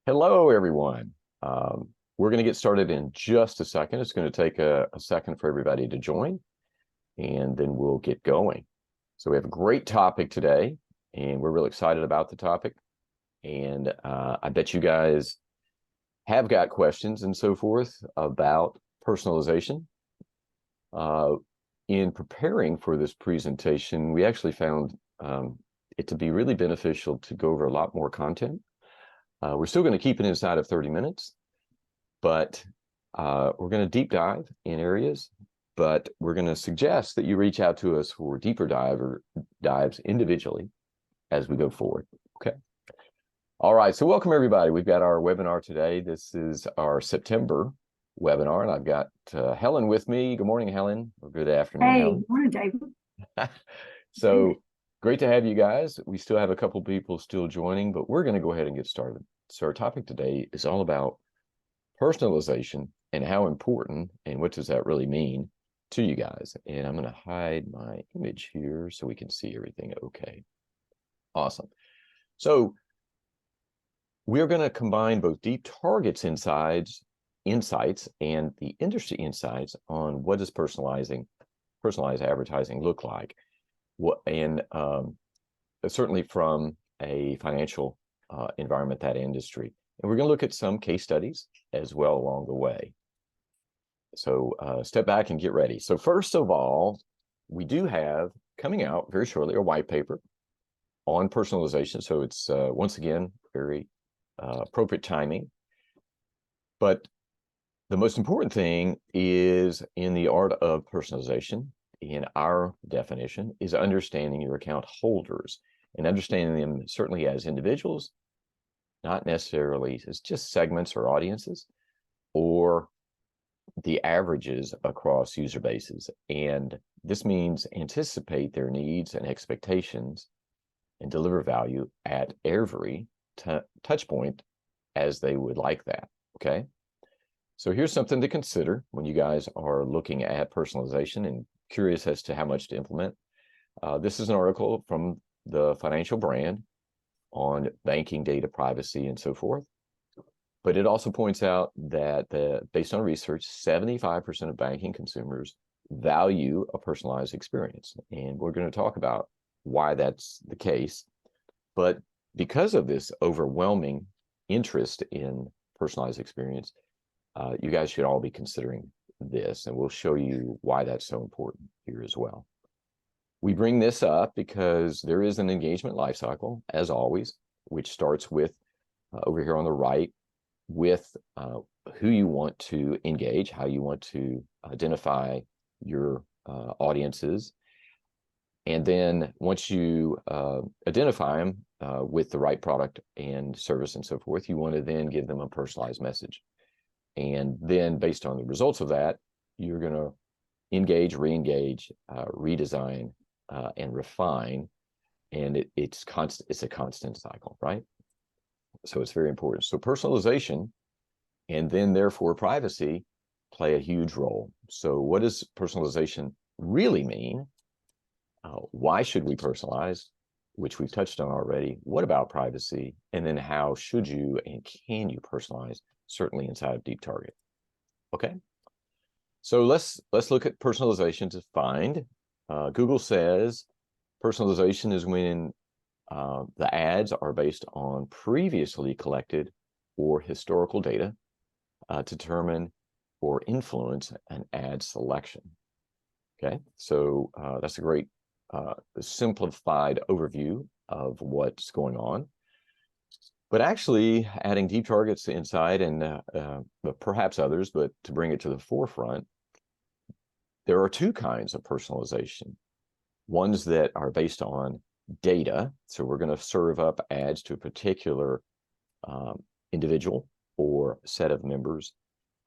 Hello, everyone. We're going to get started in just a second. It's going to take a second for everybody to join, and then we'll get going. So we have a great topic today, and we're really excited about the topic. And I bet you guys have got questions and so forth about personalization. In preparing for this presentation, we actually found it to be really beneficial to go over a lot more content. We're still going to keep it inside of 30 minutes, but we're going to deep dive in areas, but we're going to suggest that you reach out to us for deeper dives individually as we go forward. Okay. All right. So welcome, everybody. We've got our webinar today. This is our September webinar, and I've got Helen with me. Good morning, Helen. Or good afternoon, Hey, Helen. good morning, David. So great to have you guys. We still have a couple people still joining, but we're going to go ahead and get started. So our topic today is all about personalization and how important and what does that really mean to you guys. And I'm going to hide my image here so we can see everything okay. Awesome. So we're going to combine both deep targets insights and the industry insights on what does personalized advertising look like. Certainly from a financial environment, that industry. And we're going to look at some case studies as well along the way. So step back and get ready. So first of all, we do have coming out very shortly a white paper on personalization. So it's once again very appropriate timing. But the most important thing is in the art of personalization, in our definition, is understanding your account holders and understanding them certainly as individuals, not necessarily as just segments or audiences, or the averages across user bases. And this means anticipate their needs and expectations and deliver value at every touch point as they would like that, okay? So here's something to consider when you guys are looking at personalization and curious as to how much to implement. This is an article from the Financial Brand on banking data privacy and so forth. But it also points out that based on research, 75% of banking consumers value a personalized experience. And we're going to talk about why that's the case. But because of this overwhelming interest in personalized experience, you guys should all be considering this, and we'll show you why that's so important here as well. We bring this up because there is an engagement lifecycle, as always, which starts with over here on the right with who you want to engage, how you want to identify your audiences. And then once you identify them with the right product and service and so forth, you want to then give them a personalized message. And then based on the results of that, you're going to engage, re-engage, redesign, and refine. And it's a constant cycle, right? So it's very important. So personalization and then therefore privacy play a huge role. So what does personalization really mean? Why should we personalize, which we've touched on already? What about privacy? And then how should you and can you personalize, certainly inside of Deep Target? Okay. So let's look at personalization defined. Google says personalization is when the ads are based on previously collected or historical data to determine or influence an ad selection. Okay, so that's a great simplified overview of what's going on. But actually adding deep targets inside and perhaps others, but to bring it to the forefront, there are two kinds of personalization. Ones that are based on data. So we're going to serve up ads to a particular individual or set of members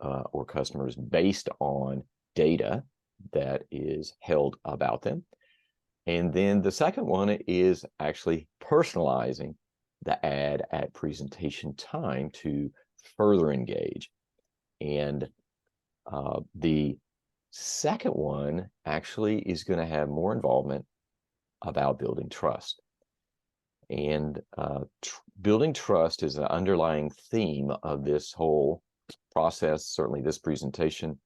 or customers based on data that is held about them. And then the second one is actually personalizing the ad at presentation time to further engage. And the second one actually is going to have more involvement about building trust. And building trust is an underlying theme of this whole process, certainly this presentation.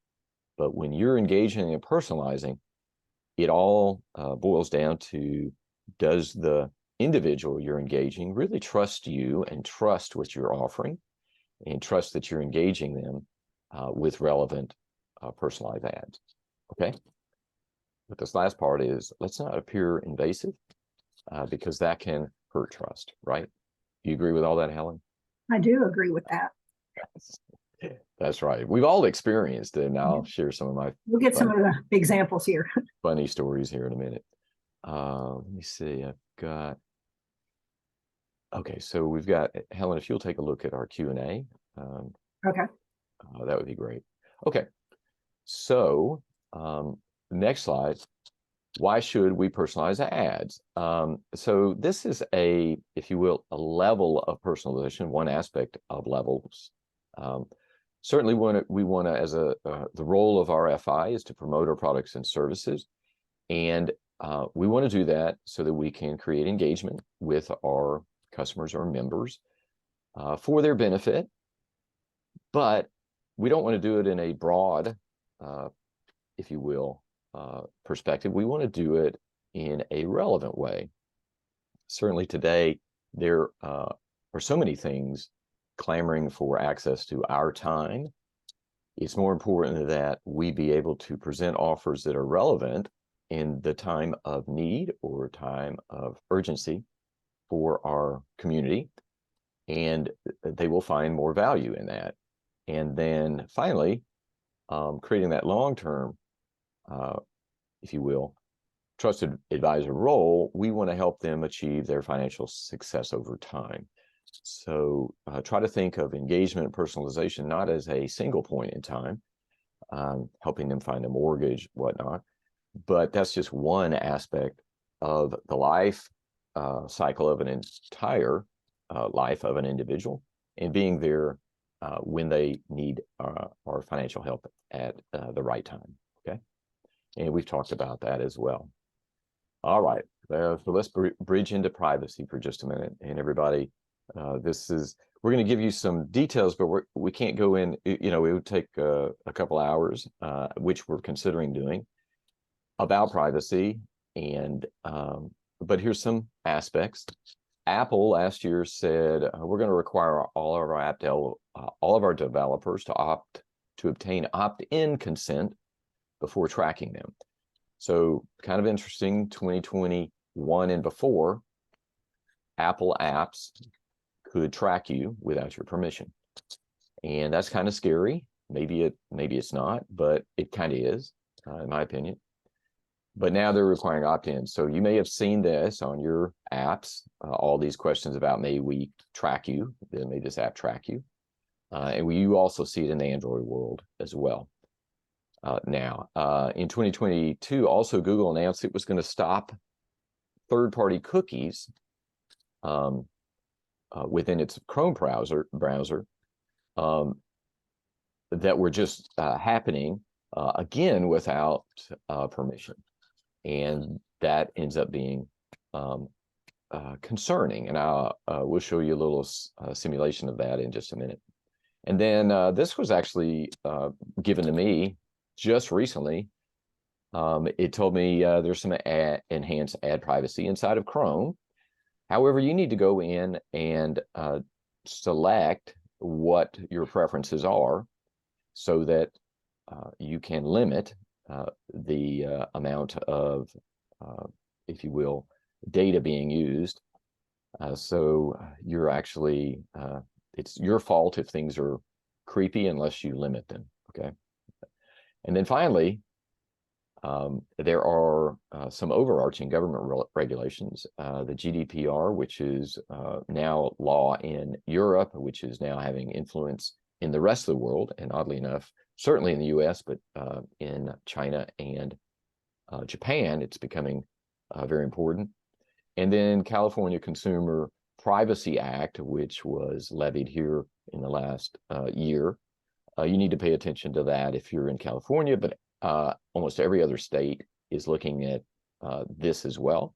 But when you're engaging and personalizing, it all boils down to, does the individual you're engaging really trust you and trust what you're offering and trust that you're engaging them with relevant personalized ads? Okay. But this last part is, let's not appear invasive because that can hurt trust, right? Do you agree with all that, Helen? I do agree with that. That's right. We've all experienced it, and I'll share some of my We'll get some of the examples here. funny stories here in a minute. Let me see. I've got. Okay, so we've got Helen. If you'll take a look at our Q&A, Okay. that would be great. Okay, so next slide. Why should we personalize ads? So this is a, if you will, a level of personalization, one aspect of levels. Certainly we want to, as the role of our FI is to promote our products and services. And we want to do that so that we can create engagement with our customers or members for their benefit. But we don't want to do it in a broad, if you will, perspective. We want to do it in a relevant way. Certainly today, there are so many things clamoring for access to our time. It's more important that we be able to present offers that are relevant in the time of need or time of urgency for our community, and they will find more value in that. And then finally, creating that long-term, if you will, trusted advisor role, we want to help them achieve their financial success over time. So try to think of engagement and personalization not as a single point in time, helping them find a mortgage, whatnot, but that's just one aspect of the life cycle of an entire life of an individual, and being there when they need our financial help at the right time. Okay, and we've talked about that as well. All right, so let's bridge into privacy for just a minute, and everybody. We're going to give you some details, but we can't go in, it would take a couple hours, which we're considering doing, about privacy. And but here's some aspects. Apple last year said we're going to require all of our developers to obtain opt-in consent before tracking them. So kind of interesting, 2021 and before, Apple apps could track you without your permission. And that's kind of scary. Maybe it's not, but it kind of is, in my opinion. But now they're requiring opt-in. So you may have seen this on your apps, all these questions about, may we track you? May this app track you? And you also see it in the Android world as well. Now, in 2022, also Google announced it was going to stop third-party cookies within its Chrome browser that were just happening again without permission, and that ends up being concerning. And we'll show you a little simulation of that in just a minute. And then this was actually given to me just recently. It told me there's some enhanced ad privacy inside of Chrome. However, you need to go in and select what your preferences are so that you can limit the amount of, if you will, data being used. So you're actually, it's your fault if things are creepy unless you limit them, okay? And then finally, there are some overarching government regulations. The GDPR, which is now law in Europe, which is now having influence in the rest of the world, and oddly enough, certainly in the US, but in China and Japan, it's becoming very important. And then California Consumer Privacy Act, which was levied here in the last year. You need to pay attention to that if you're in California, but almost every other state is looking at this as well.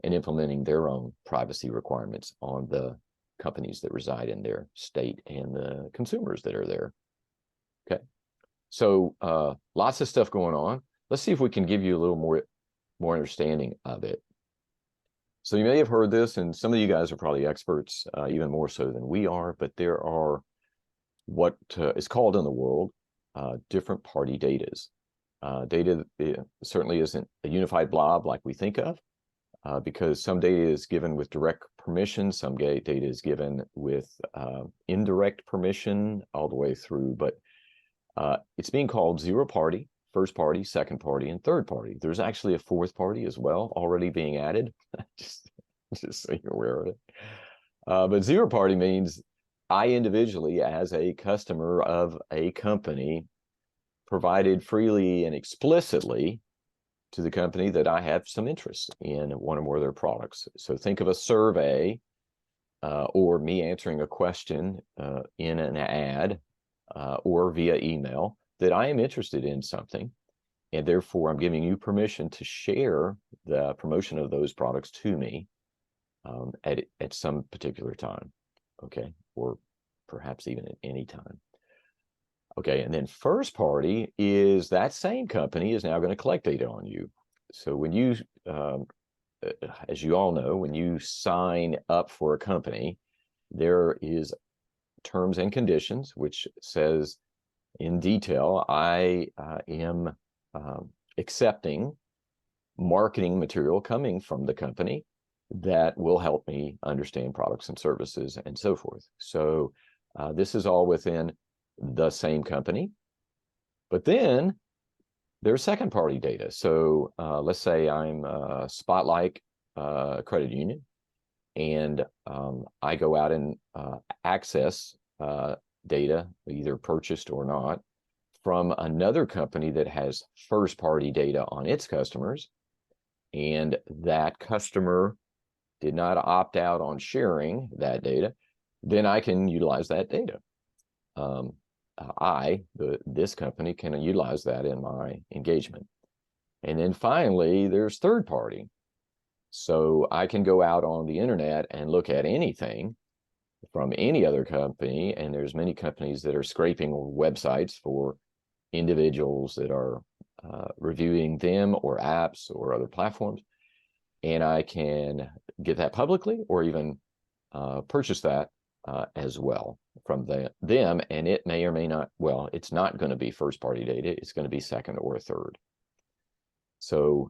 and implementing their own privacy requirements on the companies that reside in their state and the consumers that are there. Okay, so lots of stuff going on. Let's see if we can give you a little more understanding of it. So you may have heard this, and some of you guys are probably experts, even more so than we are, but there are what is called in the world different party datas. Data certainly isn't a unified blob like we think of, because some data is given with direct permission, some data is given with indirect permission all the way through, but it's being called zero party, first party, second party, and third party. There's actually a fourth party as well already being added, just so you're aware of it. But zero party means I individually, as a customer of a company, provided freely and explicitly to the company that I have some interest in one or more of their products. So think of a survey or me answering a question in an ad or via email that I am interested in something, and therefore I'm giving you permission to share the promotion of those products to me at some particular time, okay, or perhaps even at any time. Okay, and then first party is that same company is now going to collect data on you. So when you, as you all know, when you sign up for a company, there is terms and conditions, which says in detail, I am accepting marketing material coming from the company that will help me understand products and services and so forth. So this is all within the same company. But then there's second party data. So let's say I'm Spotlight Credit Union, and I go out and access data, either purchased or not, from another company that has first party data on its customers, and that customer did not opt out on sharing that data, then I can utilize that data. This company can utilize that in my engagement. And then finally, there's third party. So I can go out on the internet and look at anything from any other company, and there's many companies that are scraping websites for individuals that are reviewing them or apps or other platforms, and I can get that publicly or even purchase that as well from them, and it may or may not, well, it's not going to be first party data, it's going to be second or third. So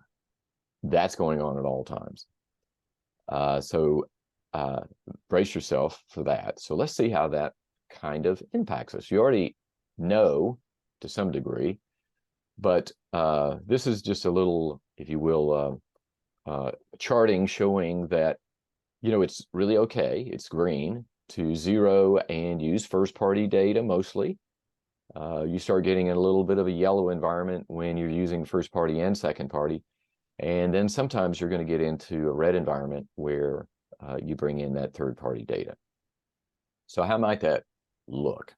that's going on at all times. So brace yourself for that. So let's see how that kind of impacts us. You already know to some degree, but this is just a little, if you will, charting showing that, you know, it's really okay, it's green to zero and use first party data mostly. You start getting a little bit of a yellow environment when you're using first party and second party. And then sometimes you're going to get into a red environment where you bring in that third party data. So how might that look?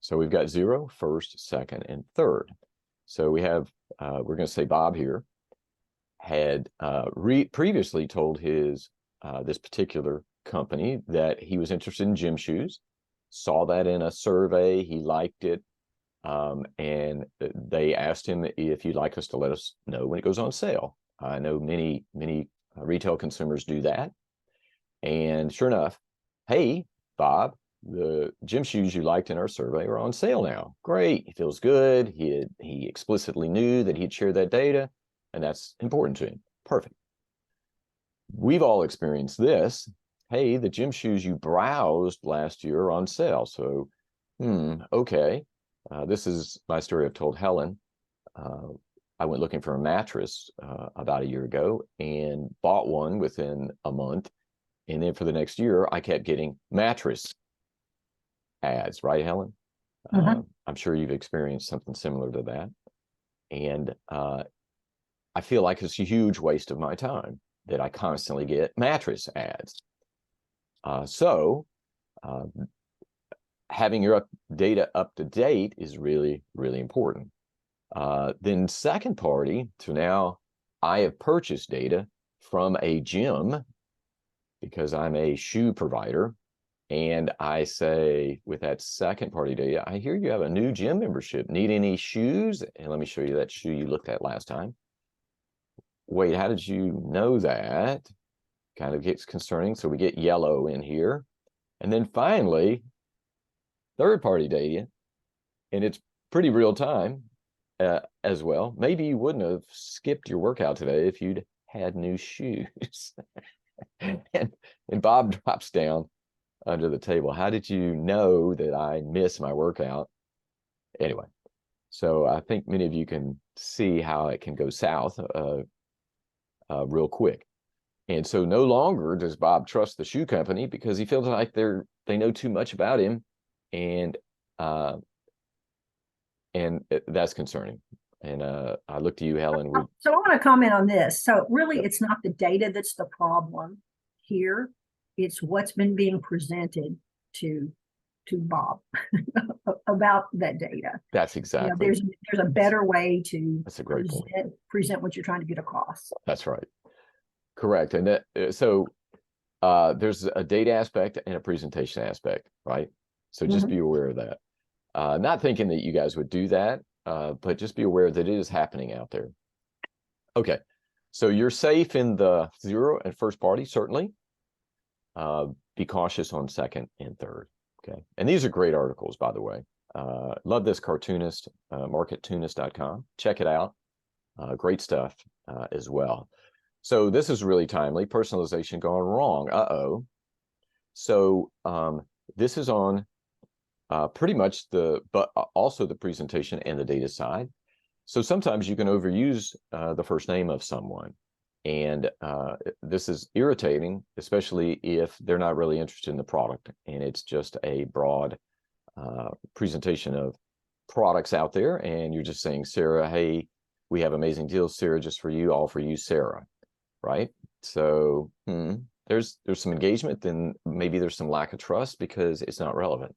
So we've got zero, first, second, and third. So we have, we're going to say Bob here, had previously told his this particular company that he was interested in gym shoes, saw that in a survey, he liked it, and they asked him if you'd like us to let us know when it goes on sale. I know many retail consumers do that, and sure enough, hey, Bob, the gym shoes you liked in our survey are on sale now. Great, he feels good. He explicitly knew that he'd shared that data, and that's important to him. Perfect. We've all experienced this. Hey, the gym shoes you browsed last year are on sale. So, okay. This is my story I've told Helen. I went looking for a mattress about a year ago and bought one within a month. And then for the next year, I kept getting mattress ads, right, Helen? I'm sure you've experienced something similar to that. And I feel like it's a huge waste of my time that I constantly get mattress ads. So having your data up to date is really, really important. Then second party, so now I have purchased data from a gym because I'm a shoe provider. And I say, with that second party data, I hear you have a new gym membership. Need any shoes? And let me show you that shoe you looked at last time. Wait, how did you know that? Kind of gets concerning. So we get yellow in here. And then finally, third party data, and it's pretty real time as well. Maybe you wouldn't have skipped your workout today if you'd had new shoes. and Bob drops down under the table. How did you know that I missed my workout? Anyway, so I think many of you can see how it can go south real quick. And so no longer does Bob trust the shoe company because he feels like they know too much about him, and that's concerning. And I look to you, Helen. So I want to comment on this. So really, it's not the data that's the problem here. It's what's been being presented to Bob about that data. That's exactly. There's a better way to that's a great point. Present what you're trying to get across. That's right. Correct. And so there's a data aspect and a presentation aspect, right? So just be aware of that. Not thinking that you guys would do that, but just be aware that it is happening out there. Okay. So you're safe in the zero and first party, certainly. Be cautious on second and third. Okay. And these are great articles, by the way. Love this cartoonist, markettoonist.com. Check it out. Great stuff as well. So this is really timely. Personalization gone wrong. Uh-oh. So this is on pretty much but also the presentation and the data side. So sometimes you can overuse the first name of someone. And this is irritating, especially if they're not really interested in the product and it's just a broad presentation of products out there. And you're just saying, Sarah, hey, we have amazing deals, Sarah, just for you, all for you, Sarah, right? So there's some engagement, then maybe there's some lack of trust because it's not relevant.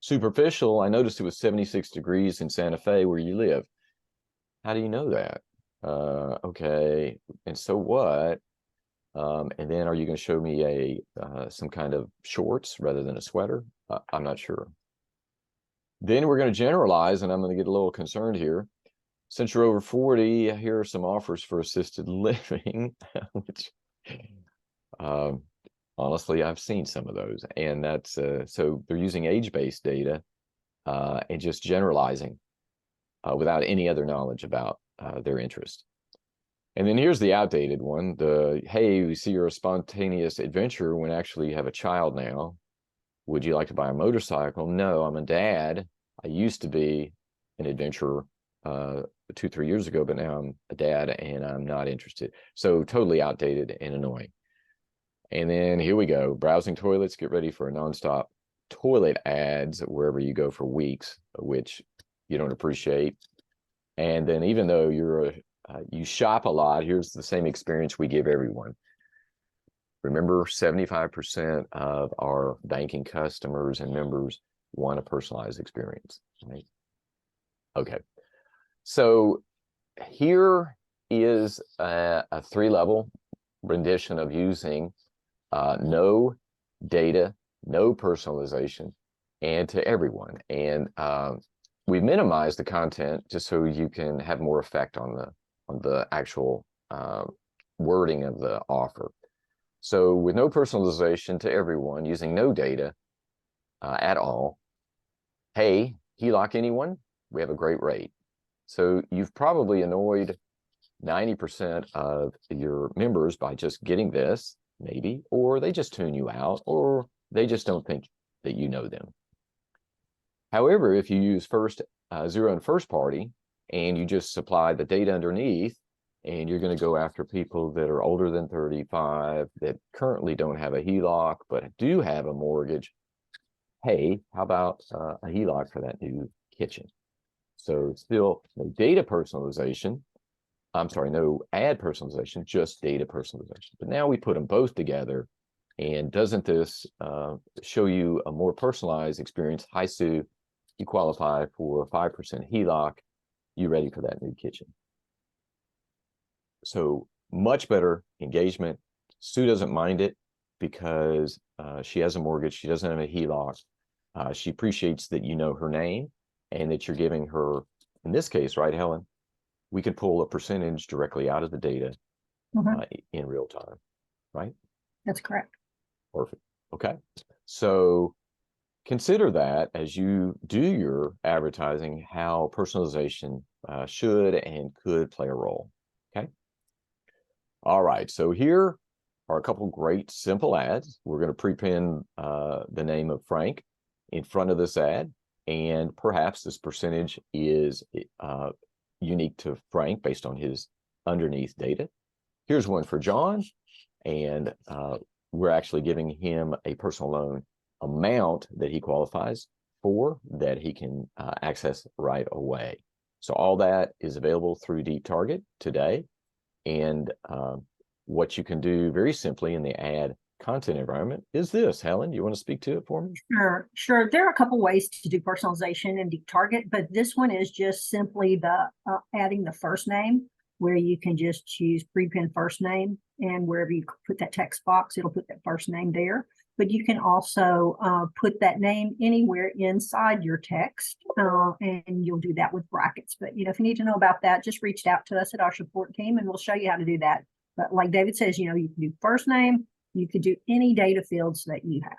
Superficial, I noticed it was 76 degrees in Santa Fe where you live. How do you know that? Okay, and so what? And then are you going to show me some kind of shorts rather than a sweater? I'm not sure. Then we're going to generalize, and I'm going to get a little concerned here. Since you're over 40, here are some offers for assisted living, which honestly, I've seen some of those. And that's so they're using age-based data and just generalizing without any other knowledge about their interest. And then here's the outdated one. Hey, we see you're a spontaneous adventurer when actually you have a child now. Would you like to buy a motorcycle? No, I'm a dad. I used to be an adventurer 2-3 years ago, but now I'm a dad and I'm not interested. So totally outdated and annoying. And then here we go. Browsing toilets, get ready for a nonstop toilet ads wherever you go for weeks, which you don't appreciate. And then even though you shop a lot, here's the same experience we give everyone. Remember, 75% of our banking customers and members want a personalized experience, right? Okay. So here is a 3-level rendition of using no data, no personalization, and to everyone. And we minimize the content just so you can have more effect on the actual wording of the offer. So with no personalization to everyone, using no data at all, hey, HELOC anyone? We have a great rate. So you've probably annoyed 90% of your members by just getting this, maybe, or they just tune you out, or they just don't think that you know them. However, if you use zero and first party, and you just supply the data underneath, and you're going to go after people that are older than 35, that currently don't have a HELOC, but do have a mortgage, hey, how about a HELOC for that new kitchen? So still no data personalization. I'm sorry, no ad personalization, just data personalization. But now we put them both together. And doesn't this show you a more personalized experience? Hi, Sue, you qualify for a 5% HELOC. You ready for that new kitchen? So much better engagement. Sue doesn't mind it because she has a mortgage. She doesn't have a HELOC. She appreciates that you know her name and that you're giving her, in this case, right, Helen, we can pull a percentage directly out of the data in real time, right? That's correct. Perfect. Okay. So consider that as you do your advertising, how personalization should and could play a role. Okay. All right. So here are a couple great simple ads. We're going to prepend the name of Frank in front of this ad, and perhaps this percentage is unique to Frank based on his underneath data. Here's one for John, and we're actually giving him a personal loan amount that he qualifies for that he can access right away. So all that is available through Deep Target today. And what you can do very simply in the ad content environment is this. Helen, you want to speak to it for me? Sure. There are a couple ways to do personalization in Deep Target, but this one is just simply the adding the first name, where you can just choose prepend first name, and wherever you put that text box, it'll put that first name there. But you can also put that name anywhere inside your text, and you'll do that with brackets. But if you need to know about that, just reach out to us at our support team, and we'll show you how to do that. But like David says, you can do first name, you could do any data fields that you have.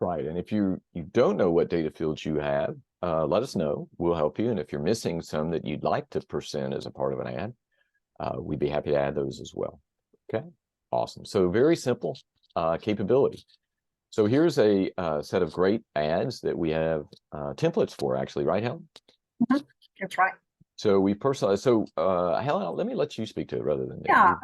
Right. And if you don't know what data fields you have, let us know. We'll help you. And if you're missing some that you'd like to present as a part of an ad, we'd be happy to add those as well. Okay. Awesome. So very simple capability. So here's a set of great ads that we have templates for, actually, right, Helen? That's right. So we personalize. So Helen, let me let you speak to it rather than me. Yeah.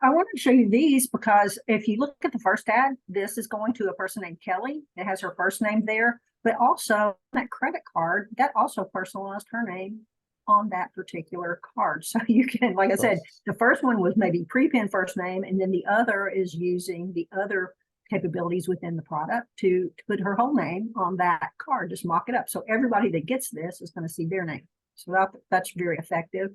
I wanted to show you these because if you look at the first ad, this is going to a person named Kelly. It has her first name there, but also that credit card, that also personalized her name on that particular card. So you can, like I said, the first one was maybe prepend first name, and then the other is using the other capabilities within the product to put her whole name on that card, just mock it up. So everybody that gets this is going to see their name. So that's very effective.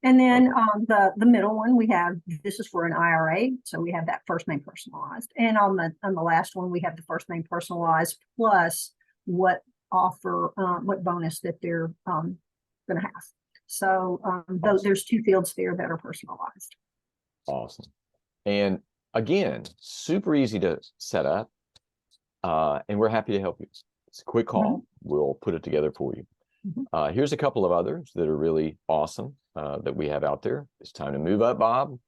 And then the middle one, we have, this is for an IRA. So we have that first name personalized. And on the last one, we have the first name personalized plus what bonus that they're going to have. So awesome. There's two fields there that are personalized. Awesome. And again, super easy to set up. And we're happy to help you. It's a quick call. We'll put it together for you. Here's a couple of others that are really awesome that we have out there. It's time to move up, Bob.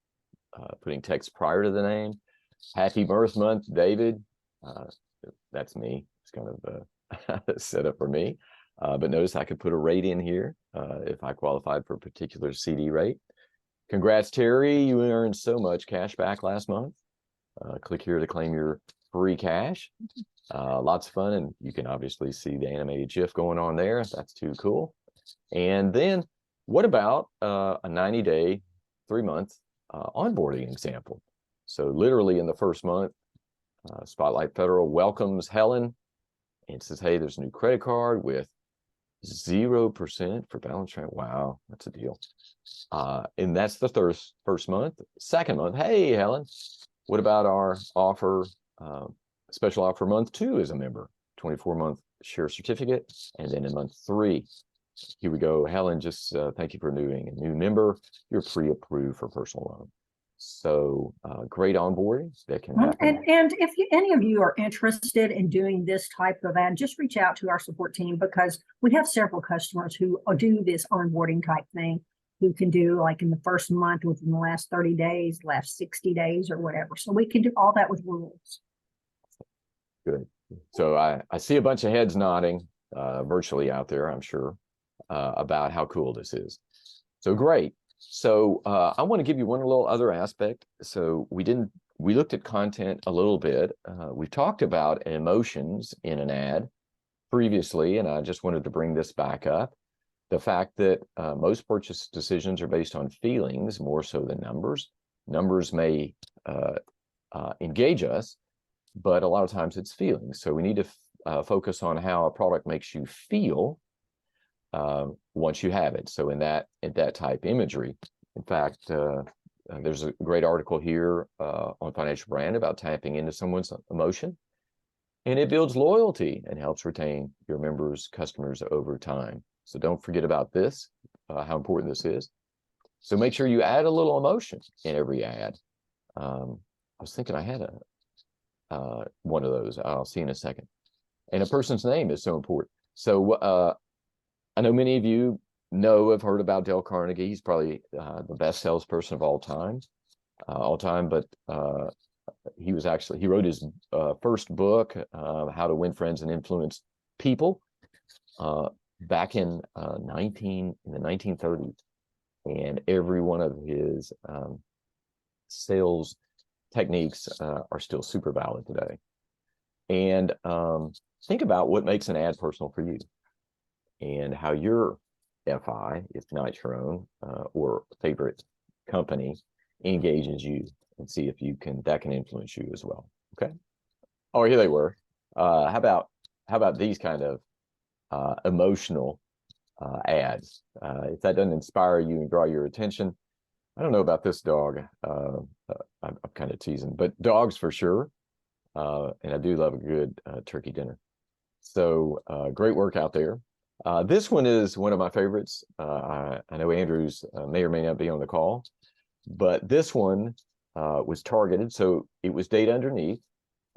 Putting text prior to the name. Happy birth month, David. That's me. It's kind of a setup for me. But notice I could put a rate in here if I qualified for a particular CD rate. Congrats, Terry. You earned so much cash back last month. Click here to claim your free cash. Lots of fun, and you can obviously see the animated GIF going on there. That's too cool. And then what about a 90-day, 3-month onboarding example? So literally in the first month, Spotlight Federal welcomes Helen and says, hey, there's a new credit card with 0% for balance rate. Wow, that's a deal. And that's the first month. Second month, hey, Helen, what about our offer, special offer month 2 as a member, 24-month share certificate. And then in month 3, here we go. Helen, just thank you for renewing a new member. You're pre-approved for personal loan. So great onboarding that can happen. And if any of you are interested in doing this type of ad, just reach out to our support team, because we have several customers who do this onboarding type thing, who can do like in the first month, within the last 30 days, last 60 days or whatever. So we can do all that with rules. Good. So I see a bunch of heads nodding virtually out there, I'm sure, about how cool this is. So great. So I want to give you one little other aspect. So we looked at content a little bit. We've talked about emotions in an ad previously, and I just wanted to bring this back up. The fact that most purchase decisions are based on feelings more so than numbers. Numbers may engage us, but a lot of times it's feelings. So we need to focus on how a product makes you feel once you have it. So in that type imagery, in fact, there's a great article here on Financial Brand about tapping into someone's emotion, and it builds loyalty and helps retain your members, customers over time. So don't forget about this, how important this is. So make sure you add a little emotion in every ad. I was thinking I had one of those. I'll see in a second. And a person's name is so important. So I know many of you have heard about Dale Carnegie. He's probably the best salesperson of all time. But he wrote his first book, How to Win Friends and Influence People, back in the 1930s. And every one of his sales techniques are still super valid today. And think about what makes an ad personal for you, and how your FI, if not your own or favorite company, engages you, and see if that can influence you as well. Okay. Oh, here they were. How about these kind of emotional ads? If that doesn't inspire you and draw your attention, I don't know about this dog. I'm kind of teasing, but dogs for sure. And I do love a good turkey dinner. So great work out there. This one is one of my favorites. I know Andrews may or may not be on the call, but this one was targeted. So it was data underneath,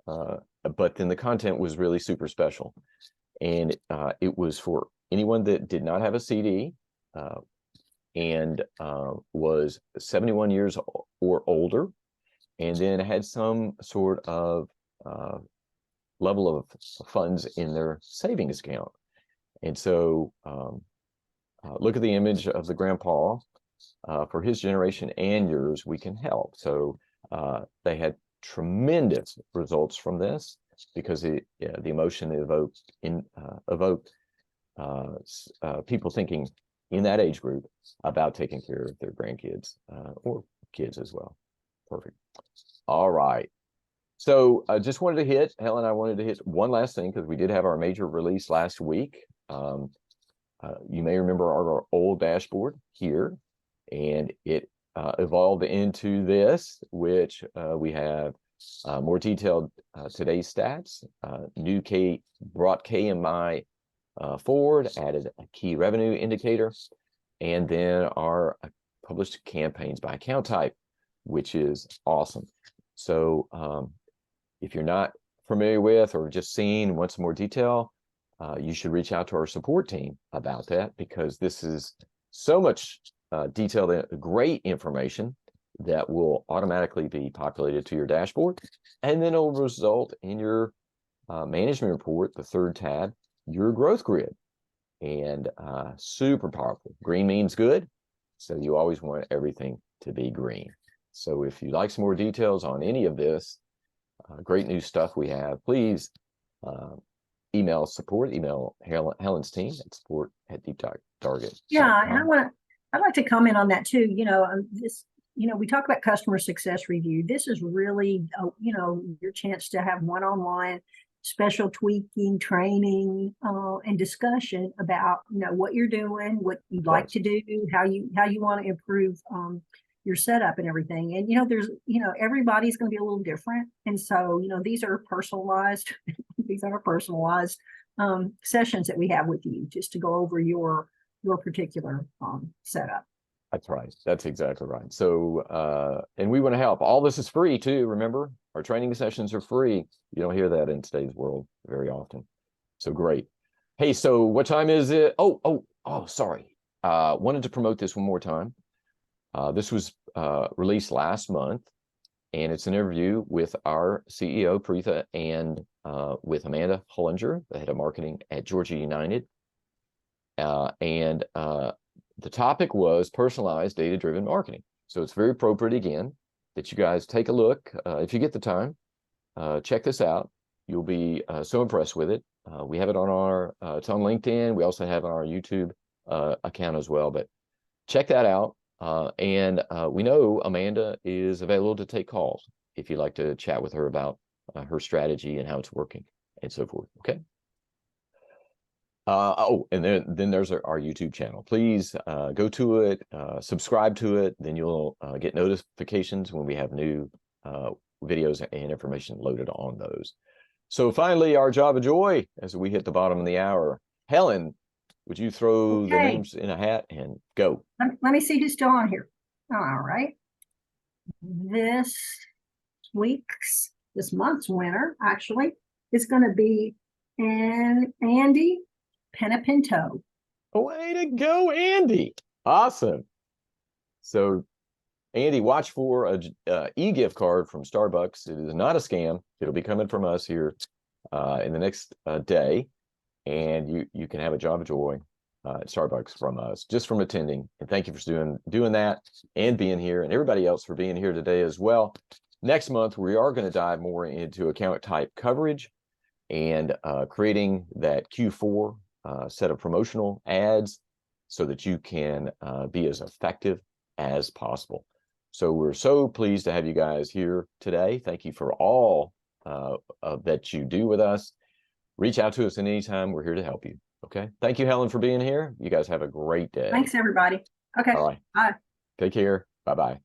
but then the content was really super special. And it was for anyone that did not have a CD and was 71 years or older, and then had some sort of level of funds in their savings account. And so look at the image of the grandpa. For his generation and yours, we can help. So they had tremendous results from this, because the emotion evoked people thinking in that age group about taking care of their grandkids or kids as well. Perfect. All right. So I just wanted to hit, Helen, I wanted to hit one last thing, because we did have our major release last week. You may remember our old dashboard here, and it evolved into this, which we have more detailed today's stats. Brought KMI forward, added a key revenue indicator, and then our published campaigns by account type, which is awesome. So if you're not familiar with or just seeing, want some more detail, you should reach out to our support team about that, because this is so much detailed, great information that will automatically be populated to your dashboard, and then it'll result in your management report, the third tab, your growth grid. And super powerful. Green means good, so you always want everything to be green. So if you'd like some more details on any of this great new stuff we have, please email Helen's team at support@deep.target. Yeah, and I'd like to comment on that too. We talk about customer success review. This is really, your chance to have one-on-one special tweaking, training, and discussion about, what you're doing, what you'd like to do, how you want to improve your setup and everything. And, everybody's going to be a little different. And so, these are personalized, sessions that we have with you, just to go over your particular setup. That's right. That's exactly right. So, and we want to help. All this is free too. Remember, our training sessions are free. You don't hear that in today's world very often. So great. Hey, so what time is it? Oh, sorry. Wanted to promote this one more time. This was released last month, and it's an interview with our CEO, Preetha, and with Amanda Hollinger, the head of marketing at Georgia United. The topic was personalized data-driven marketing. So it's very appropriate, again, that you guys take a look. If you get the time, check this out. You'll be so impressed with it. We have it on it's on LinkedIn. We also have it on our YouTube account as well, but check that out. And we know Amanda is available to take calls if you'd like to chat with her about her strategy and how it's working and so forth. Okay. Oh, and then there's our YouTube channel. Please go to it, subscribe to it. Then you'll get notifications when we have new videos and information loaded on those. So finally, our job of joy as we hit the bottom of the hour. Helen, would you throw the names in a hat and go? Let me see who's still on here. All right. This month's winner actually is going to be Andy Penapinto. Way to go, Andy. Awesome. So Andy, watch for a e-gift card from Starbucks. It is not a scam. It'll be coming from us here in the next day. And you can have a job of joy at Starbucks from us, just from attending. And thank you for doing that and being here, and everybody else for being here today as well. Next month, we are going to dive more into account type coverage and creating that Q4 set of promotional ads so that you can be as effective as possible. So we're so pleased to have you guys here today. Thank you for all that you do with us. Reach out to us anytime. We're here to help you. Okay. Thank you, Helen, for being here. You guys have a great day. Thanks, everybody. Okay. All right. Bye. Take care. Bye-bye.